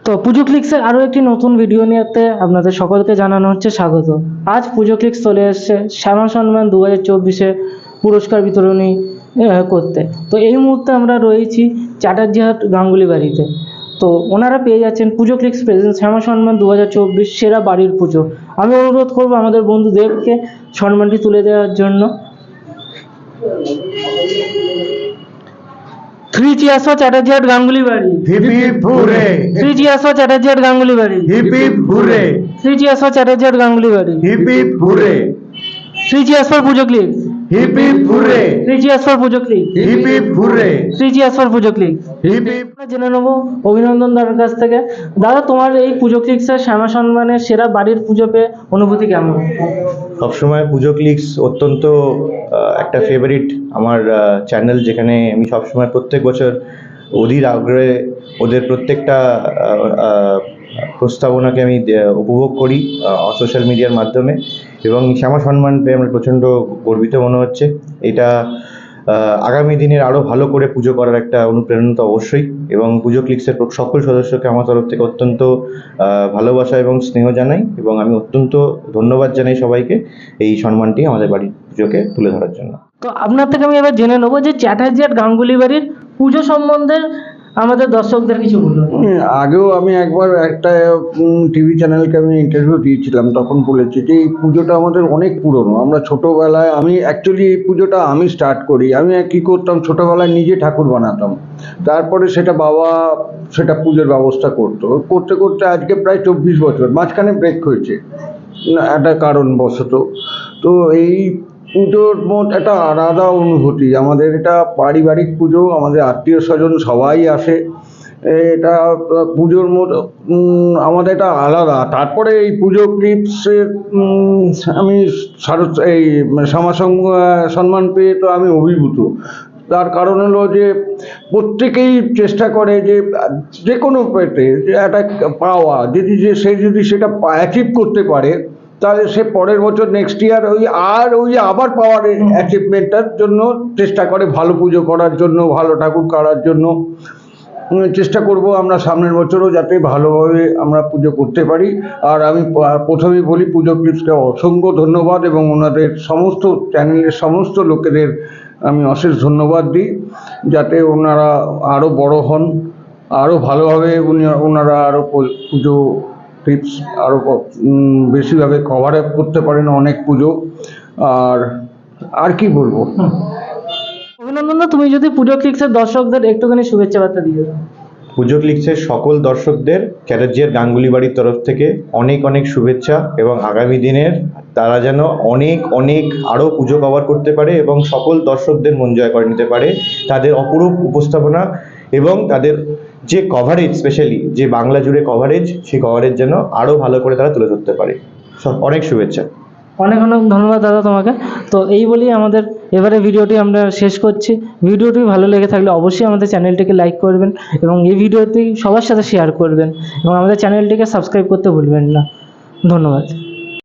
তো পুজো ক্লিক্সের আরও একটি নতুন ভিডিও নিয়েতে আপনাদের সকলকে জানানো হচ্ছে স্বাগত। আজ পুজো ক্লিক্স চলে এসছে শ্যামা সম্মান 2024-এ পুরস্কার বিতরণী করতে। তো এই মুহূর্তে আমরা রয়েছি চ্যাটার্জিহাট গাঙ্গুলি বাড়িতে। তো ওনারা পেয়ে যাচ্ছেন পুজো ক্লিক্স প্রেজেন্ট শ্যামা সম্মান 2024 সেরা বাড়ির পুজো। আমি অনুরোধ করবো আমাদের বন্ধু দেবকে সম্মানটি তুলে দেওয়ার জন্য। 3 cheers for চ্যাটার্জিহাট গাঙ্গুলি বাড়ি। Hip hip hooray, 3 cheers for Chatterjeehat Ganguly বাড়ি। Hip hip hooray, 3 cheers for Chatterjeehat Ganguly বাড়ি। Hip hip hooray, 3 cheers for Pujo clicks. Hip hip hooray, 3 cheers for Pujo clicks. Hip hip hooray, 3 cheers for Pujo clicks. Hip hip. আমরা জেনে নেবো অভিনন্দন দাদার কাছ থেকে। দাদা, তোমার এই পুজো ক্লিক্সের শ্যামা সম্মানের সেরা বাড়ির পুজো পেয়ে অনুভূতি কেমন? সবসময় পুজো ক্লিক্স অত্যন্ত একটা ফেভারিট আমার চ্যানেল, যেখানে আমি সবসময় প্রত্যেক বছর অধীর আগ্রহে ওদের প্রত্যেকটা প্রস্তাবনাকে আমি উপভোগ করি সোশ্যাল মিডিয়ার মাধ্যমে, এবং শ্যামা সম্মান পেয়ে আমার প্রচণ্ড গর্বিত মনে হচ্ছে। এটা আগামী দিনের আরও ভালো করে পুজো করার একটা অনুপ্রেরণা তো অবশ্যই, এবং পুজো ক্লিক্সের সকল সদস্যকে আমার তরফ থেকে অত্যন্ত ভালোবাসা এবং স্নেহ জানাই, এবং আমি অত্যন্ত ধন্যবাদ জানাই সবাইকে এই সম্মানটি আমাদের বাড়ির পুজোকে তুলে ধরার জন্য। তো আপনার থেকে আমি এবার জেনে নেবো যে চ্যাটার্জিহাট গাঙ্গুলি বাড়ির পুজো সম্বন্ধে আমাদের দর্শকদের কিছু বলুন। আগেও আমি একবার একটা টিভি চ্যানেলকে আমি ইন্টারভিউ দিয়েছিলাম, তখন বলেছি যে এই পুজোটা আমাদের অনেক পুরনো। আমরা ছোটোবেলায়, আমি অ্যাকচুয়ালি এই পুজোটা আমি স্টার্ট করি। আমি কী করতাম, ছোটোবেলায় নিজে ঠাকুর বানাতাম, তারপরে সেটা বাবা সেটা পুজোর ব্যবস্থা করতো। করতে করতে আজকে প্রায় 24 বছর, মাঝখানে ব্রেক হয়েছে একটা কারণবশত। তো এই পুজোর মোট একটা আলাদা অনুভূতি। আমাদের এটা পারিবারিক পুজো, আমাদের আত্মীয় স্বজন সবাই আসে। এটা পুজোর মোট আমাদের এটা আলাদা। তারপরে এই পুজো ক্লিপসের আমি এই শ্যামা সম্মান পেয়ে তো আমি অভিভূত। তার কারণ হলো যে প্রত্যেকেই চেষ্টা করে যে যে কোনো পেতে একটা পাওয়া, সে যদি সেটা অ্যাচিভ করতে পারে, তাহলে সে পরের বছর নেক্সট ইয়ার ওই আবার পাওয়ার অ্যাচিভমেন্টটার জন্য চেষ্টা করে, ভালো পুজো করার জন্য, ভালো ঠাকুর করার জন্য চেষ্টা করব আমরা সামনের বছরও যাতে ভালোভাবে আমরা পুজো করতে পারি। আর আমি প্রথমেই বলি, পুজো ক্লিপসকে অসংখ্য ধন্যবাদ, এবং ওনাদের সমস্ত চ্যানেলের সমস্ত লোকেদের আমি অশেষ ধন্যবাদ দিই, যাতে ওনারা আরও বড় হন, আরও ভালোভাবে ওনারা আরও পুজো টিপস আরও বেশিভাবে কভার আপ করতে পারেন অনেক পুজো। আর কি বলবো। অভিনন্দন, তুমি যদি পুজো ক্লিক্সের দর্শকদের একটুখানি শুভেচ্ছা বার্তা দিয়ে দাও। পুজো ক্লিক্সের সকল দর্শকদের চ্যাটার্জিহাট গাঙ্গুলি বাড়ির তরফ থেকে অনেক অনেক শুভেচ্ছা, এবং আগামী দিনের তারা যেন অনেক অনেক আরও পুজো কভার করতে পারে এবং সকল দর্শকদের মন জয় করে নিতে পারে। তাদের অপরূপ উপস্থাপনা এবং তাদের যে কভারেজ, স্পেশালি যে বাংলা জুড়ে কভারেজ, সেই কভারেজ যেন আরও ভালো করে তারা তুলে ধরতে পারে। অনেক শুভেচ্ছা। অনেক অনেক ধন্যবাদ দাদা তোমাকে। তো এই বলেই আমাদের এবারে ভিডিওটি আমরা শেষ করছি। ভিডিওটি ভালো লেগে থাকলে অবশ্যই আমাদের চ্যানেলটিকে লাইক করবেন, এবং এই ভিডিওটি সবার সাথে শেয়ার করবেন, এবং আমাদের চ্যানেলটিকে সাবস্ক্রাইব করতে ভুলবেন না। ধন্যবাদ।